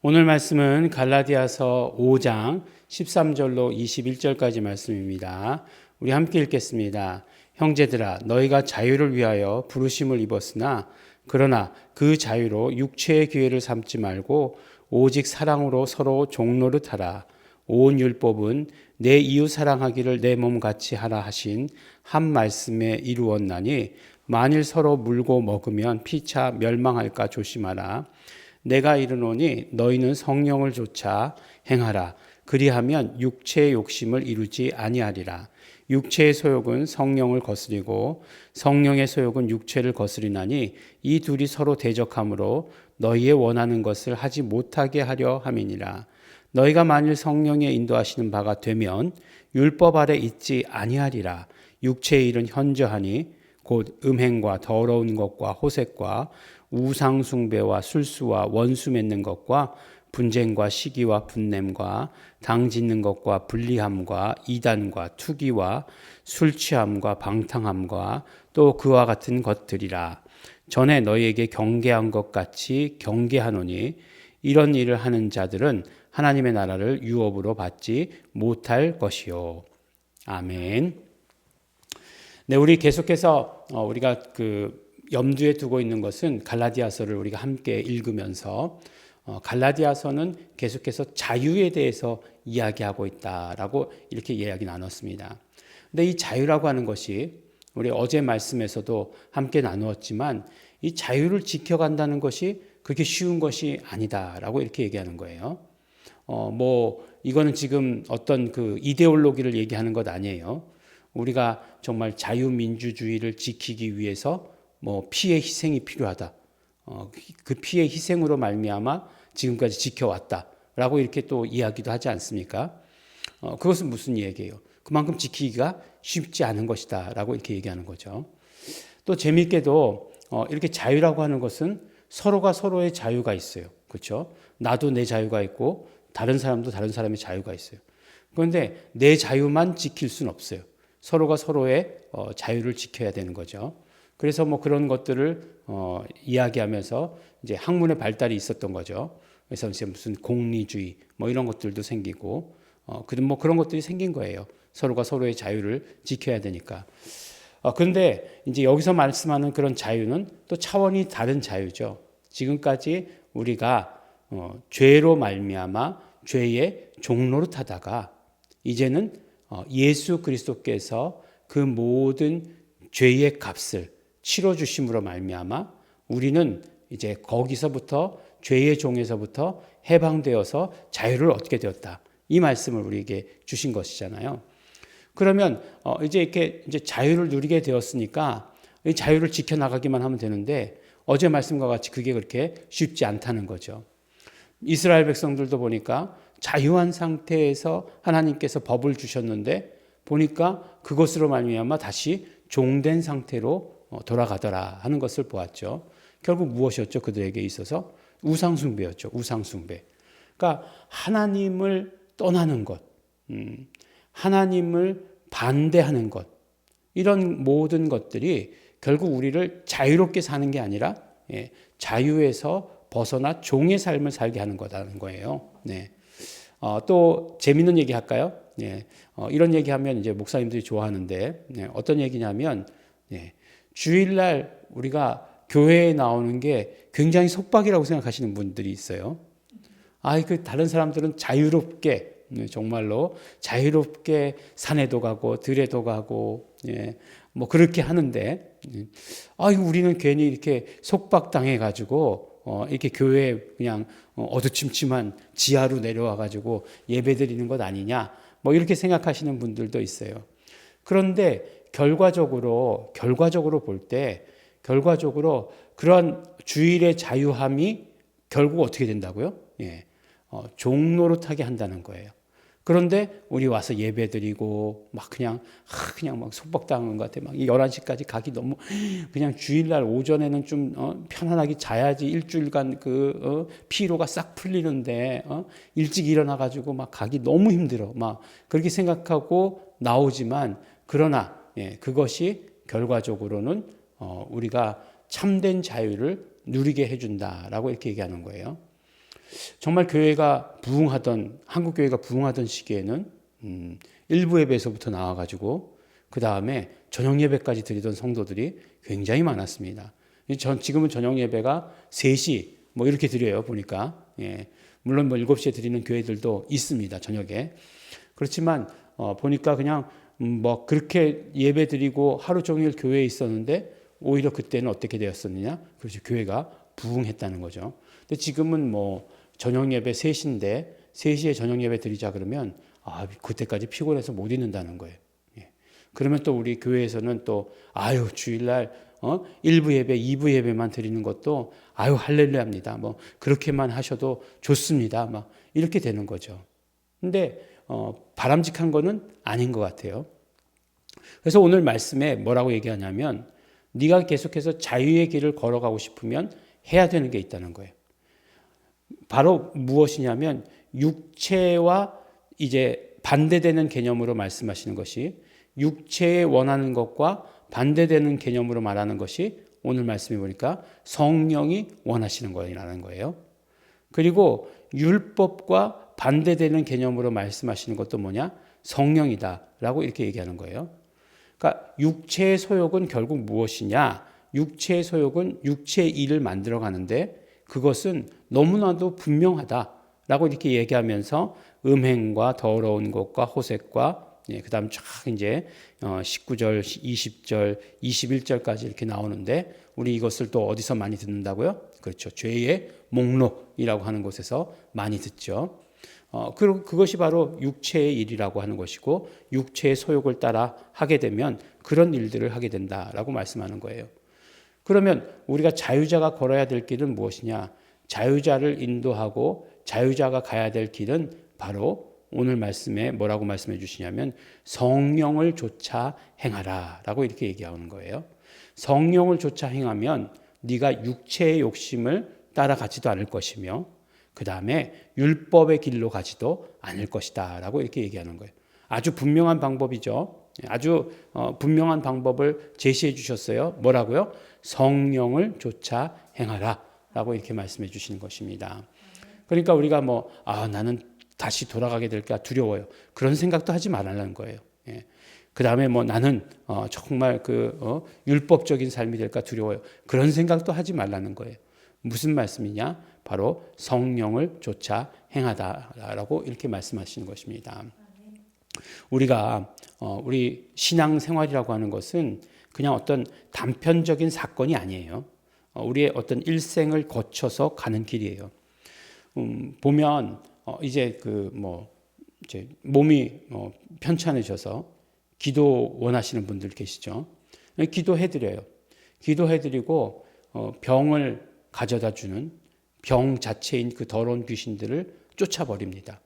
오늘 말씀은 갈라디아서 5장 13절로 21절까지 말씀입니다. 우리 함께 읽겠습니다. 형제들아, 너희가 자유를 위하여 부르심을 입었으나 그러나 그 자유로 육체의 기회를 삼지 말고 오직 사랑으로 서로 종노릇 하라. 온 율법은 내 이웃 사랑하기를 내 몸같이 하라 하신 한 말씀에 이루었나니 만일 서로 물고 먹으면 피차 멸망할까 조심하라. 내가 이르노니 너희는 성령을 조차 행하라. 그리하면 육체의 욕심을 이루지 아니하리라. 육체의 소욕은 성령을 거스리고 성령의 소욕은 육체를 거스리나니 이 둘이 서로 대적하므로 너희의 원하는 것을 하지 못하게 하려 함이니라. 너희가 만일 성령의 인도하시는 바가 되면 율법 아래 있지 아니하리라. 육체의 일은 현저하니 곧 음행과 더러운 것과 호색과 우상 숭배와 술수와 원수 맺는 것과 분쟁과 시기와 분냄과 당 짓는 것과 불리함과 이단과 투기와 술 취함과 방탕함과 또 그와 같은 것들이라. 전에 너희에게 경계한 것 같이 경계하노니 이런 일을 하는 자들은 하나님의 나라를 유업으로 받지 못할 것이요. 아멘. 네, 우리 계속해서 우리가 염두에 두고 있는 것은 갈라디아서를 우리가 함께 읽으면서 갈라디아서는 계속해서 자유에 대해서 이야기하고 있다라고 이렇게 이야기 나눴습니다. 근데 이 자유라고 하는 것이 우리 어제 말씀에서도 함께 나누었지만 이 자유를 지켜간다는 것이 그렇게 쉬운 것이 아니다라고 이렇게 얘기하는 거예요. 이거는 지금 어떤 이데올로기를 얘기하는 것 아니에요. 우리가 정말 자유민주주의를 지키기 위해서 피의 희생이 필요하다. 그 피의 희생으로 말미암아 지금까지 지켜왔다라고 이렇게 또 이야기도 하지 않습니까? 그것은 무슨 얘기예요? 그만큼 지키기가 쉽지 않은 것이다라고 이렇게 얘기하는 거죠. 또 재미있게도 이렇게 자유라고 하는 것은 서로가 서로의 자유가 있어요. 그렇죠? 나도 내 자유가 있고 다른 사람도 다른 사람의 자유가 있어요. 그런데 내 자유만 지킬 수는 없어요. 서로가 서로의 자유를 지켜야 되는 거죠. 그래서 그런 것들을 이야기하면서 이제 학문의 발달이 있었던 거죠. 그래서 이제 무슨 공리주의 이런 것들도 생기고 그런 것들이 생긴 거예요. 서로가 서로의 자유를 지켜야 되니까. 그런데 이제 여기서 말씀하는 그런 자유는 또 차원이 다른 자유죠. 지금까지 우리가 죄로 말미암아 죄의 종노릇하다가 이제는 예수 그리스도께서 그 모든 죄의 값을 치러 주심으로 말미암아 우리는 이제 거기서부터 죄의 종에서부터 해방되어서 자유를 얻게 되었다. 이 말씀을 우리에게 주신 것이잖아요. 그러면 이제 이렇게 이제 자유를 누리게 되었으니까 이 자유를 지켜나가기만 하면 되는데 어제 말씀과 같이 그게 그렇게 쉽지 않다는 거죠. 이스라엘 백성들도 보니까 자유한 상태에서 하나님께서 법을 주셨는데 보니까 그것으로 말미암아 다시 종된 상태로 돌아가더라 하는 것을 보았죠. 결국 무엇이었죠? 그들에게 있어서 우상숭배였죠. 우상숭배. 그러니까 하나님을 떠나는 것, 하나님을 반대하는 것, 이런 모든 것들이 결국 우리를 자유롭게 사는 게 아니라 자유에서 벗어나 종의 삶을 살게 하는 거라는 거예요. 네. 또 재밌는 얘기 할까요? 이런 얘기하면 이제 목사님들이 좋아하는데 어떤 얘기냐면 주일날 우리가 교회에 나오는 게 굉장히 속박이라고 생각하시는 분들이 있어요. 다른 사람들은 자유롭게 정말로 자유롭게 산에도 가고 들에도 가고 그렇게 하는데 우리는 괜히 이렇게 속박당해 가지고 이렇게 교회에 그냥 어두침침한 지하로 내려와 가지고 예배 드리는 것 아니냐 이렇게 생각하시는 분들도 있어요. 그런데 결과적으로 볼 때 그런 주일의 자유함이 결국 어떻게 된다고요? 종노릇하게 한다는 거예요. 그런데 우리 와서 예배드리고 그냥 속박당한 것 같아. 11시까지 가기 너무 그냥 주일날 오전에는 좀 편안하게 자야지 일주일간 피로가 싹 풀리는데 일찍 일어나 가지고 가기 너무 힘들어. 그렇게 생각하고 나오지만 그러나 그것이 결과적으로는 우리가 참된 자유를 누리게 해준다라고 이렇게 얘기하는 거예요. 정말 교회가 부흥하던 한국 교회가 부흥하던 시기에는 일부 예배에서부터 나와가지고 그 다음에 저녁 예배까지 드리던 성도들이 굉장히 많았습니다. 지금은 저녁 예배가 3시 뭐 이렇게 드려요 보니까. 예. 물론 뭐 7시에 드리는 교회들도 있습니다 저녁에. 그렇지만 보니까 그냥 뭐 그렇게 예배 드리고 하루 종일 교회에 있었는데 오히려 그때는 어떻게 되었었느냐? 그렇죠. 교회가 부흥했다는 거죠. 근데 지금은 뭐 저녁 예배 3시인데 3시에 저녁 예배 드리자 그러면 그때까지 피곤해서 못 있는다는 거예요. 예. 그러면 또 우리 교회에서는 또 주일날 1부 예배, 2부 예배만 드리는 것도 할렐루야입니다. 뭐 그렇게만 하셔도 좋습니다. 막 이렇게 되는 거죠. 근데 바람직한 거는 아닌 것 같아요. 그래서 오늘 말씀에 뭐라고 얘기하냐면 네가 계속해서 자유의 길을 걸어가고 싶으면 해야 되는 게 있다는 거예요. 바로 무엇이냐면 육체와 이제 반대되는 개념으로 말씀하시는 것이 육체에 원하는 것과 반대되는 개념으로 말하는 것이 오늘 말씀해 보니까 성령이 원하시는 거라는 거예요. 그리고 율법과 반대되는 개념으로 말씀하시는 것도 뭐냐? 성령이다라고 이렇게 얘기하는 거예요. 그러니까 육체의 소욕은 결국 무엇이냐? 육체의 소욕은 육체의 일을 만들어 가는데 그것은 너무나도 분명하다라고 이렇게 얘기하면서 음행과 더러운 것과 호색과 그다음 쫙 이제 19절, 20절, 21절까지 이렇게 나오는데 우리 이것을 또 어디서 많이 듣는다고요? 그렇죠. 죄의 목록이라고 하는 곳에서 많이 듣죠. 그것이 바로 육체의 일이라고 하는 것이고 육체의 소욕을 따라 하게 되면 그런 일들을 하게 된다라고 말씀하는 거예요. 그러면 우리가 자유자가 걸어야 될 길은 무엇이냐? 자유자를 인도하고 자유자가 가야 될 길은 바로 오늘 말씀에 뭐라고 말씀해 주시냐면 성령을 좇아 행하라 라고 이렇게 얘기하는 거예요. 성령을 좇아 행하면 네가 육체의 욕심을 따라가지도 않을 것이며 그 다음에 율법의 길로 가지도 않을 것이다 라고 이렇게 얘기하는 거예요. 아주 분명한 방법이죠. 아주 분명한 방법을 제시해 주셨어요. 뭐라고요? 성령을 좇아 행하라 라고 이렇게 말씀해 주시는 것입니다. 그러니까 우리가 나는 다시 돌아가게 될까 두려워요. 그런 생각도 하지 말라는 거예요. 예. 그 다음에 나는 정말 율법적인 삶이 될까 두려워요. 그런 생각도 하지 말라는 거예요. 무슨 말씀이냐? 바로 성령을 좇아 행하다라고 이렇게 말씀하시는 것입니다. 우리가 우리 신앙생활이라고 하는 것은 그냥 어떤 단편적인 사건이 아니에요. 우리의 어떤 일생을 거쳐서 가는 길이에요. 보면 이제 이제 몸이 편찮으셔서 기도 원하시는 분들 계시죠. 기도해드려요. 기도해드리고 병을 가져다 주는 병 자체인 그 더러운 귀신들을 쫓아버립니다.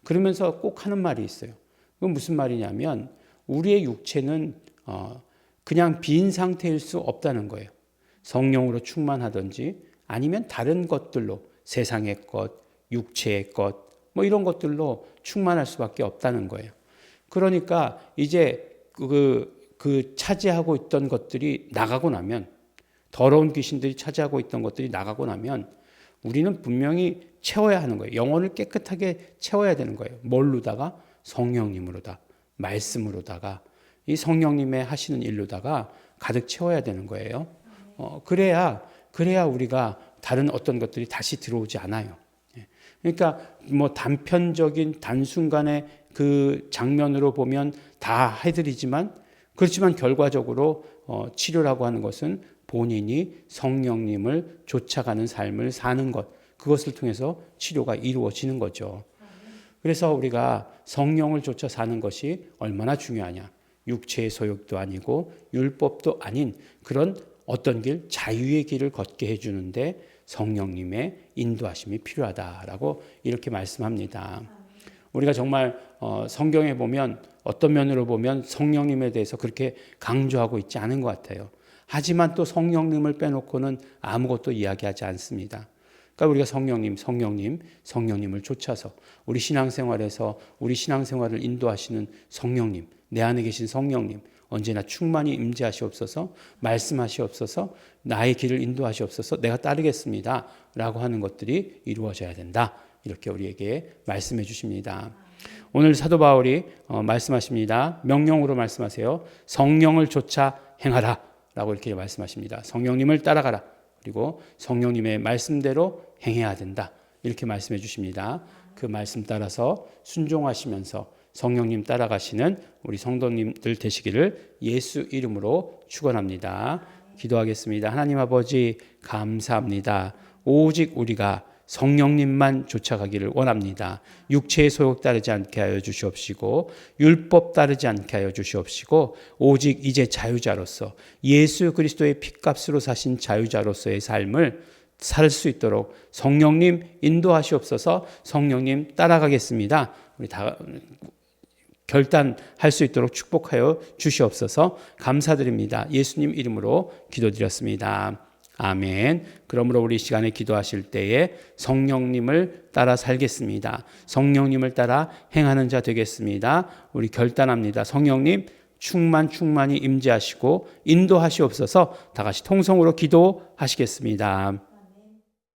그러면서 꼭 하는 말이 있어요. 그건 무슨 말이냐면 우리의 육체는 그냥 빈 상태일 수 없다는 거예요. 성령으로 충만하든지 아니면 다른 것들로 세상의 것, 육체의 것, 이런 것들로 충만할 수밖에 없다는 거예요. 그러니까 이제 그 차지하고 있던 것들이 나가고 나면 더러운 귀신들이 차지하고 있던 것들이 나가고 나면 우리는 분명히 채워야 하는 거예요. 영혼을 깨끗하게 채워야 되는 거예요. 뭘로다가? 성령님으로다. 말씀으로다가 이 성령님의 하시는 일로다가 가득 채워야 되는 거예요. 그래야 우리가 다른 어떤 것들이 다시 들어오지 않아요. 그러니까 단편적인 단순간의 그 장면으로 보면 다 해드리지만 그렇지만 결과적으로 치료라고 하는 것은 본인이 성령님을 쫓아가는 삶을 사는 것, 그것을 통해서 치료가 이루어지는 거죠. 그래서 우리가 성령을 쫓아 사는 것이 얼마나 중요하냐. 육체의 소욕도 아니고 율법도 아닌 그런 어떤 길, 자유의 길을 걷게 해주는데 성령님의 인도하심이 필요하다라고 이렇게 말씀합니다. 우리가 정말 성경에 보면 어떤 면으로 보면 성령님에 대해서 그렇게 강조하고 있지 않은 것 같아요. 하지만 또 성령님을 빼놓고는 아무것도 이야기하지 않습니다. 그러니까 우리가 성령님을 쫓아서 우리 신앙생활에서 우리 신앙생활을 인도하시는 성령님, 내 안에 계신 성령님, 언제나 충만히 임재하시옵소서, 말씀하시옵소서, 나의 길을 인도하시옵소서, 내가 따르겠습니다 라고 하는 것들이 이루어져야 된다. 이렇게 우리에게 말씀해 주십니다. 오늘 사도 바울이 말씀하십니다. 명령으로 말씀하세요. 성령을 좇아 행하라 라고 이렇게 말씀하십니다. 성령님을 따라가라. 그리고 성령님의 말씀대로 행해야 된다. 이렇게 말씀해 주십니다. 그 말씀 따라서 순종하시면서 성령님 따라가시는 우리 성도님들 되시기를 예수 이름으로 축원합니다. 기도하겠습니다. 하나님 아버지 감사합니다. 오직 우리가 성령님만 쫓아가기를 원합니다. 육체의 소욕 따르지 않게 하여 주시옵시고 율법 따르지 않게 하여 주시옵시고 오직 이제 자유자로서 예수 그리스도의 핏값으로 사신 자유자로서의 삶을 살 수 있도록 성령님 인도하시옵소서. 성령님 따라가겠습니다. 우리 다 결단할 수 있도록 축복하여 주시옵소서. 감사드립니다. 예수님 이름으로 기도드렸습니다. 아멘. 그러므로 우리 시간에 기도하실 때에 성령님을 따라 살겠습니다. 성령님을 따라 행하는 자 되겠습니다. 우리 결단합니다. 성령님 충만히 임재하시고 인도하시옵소서. 다 같이 통성으로 기도하시겠습니다.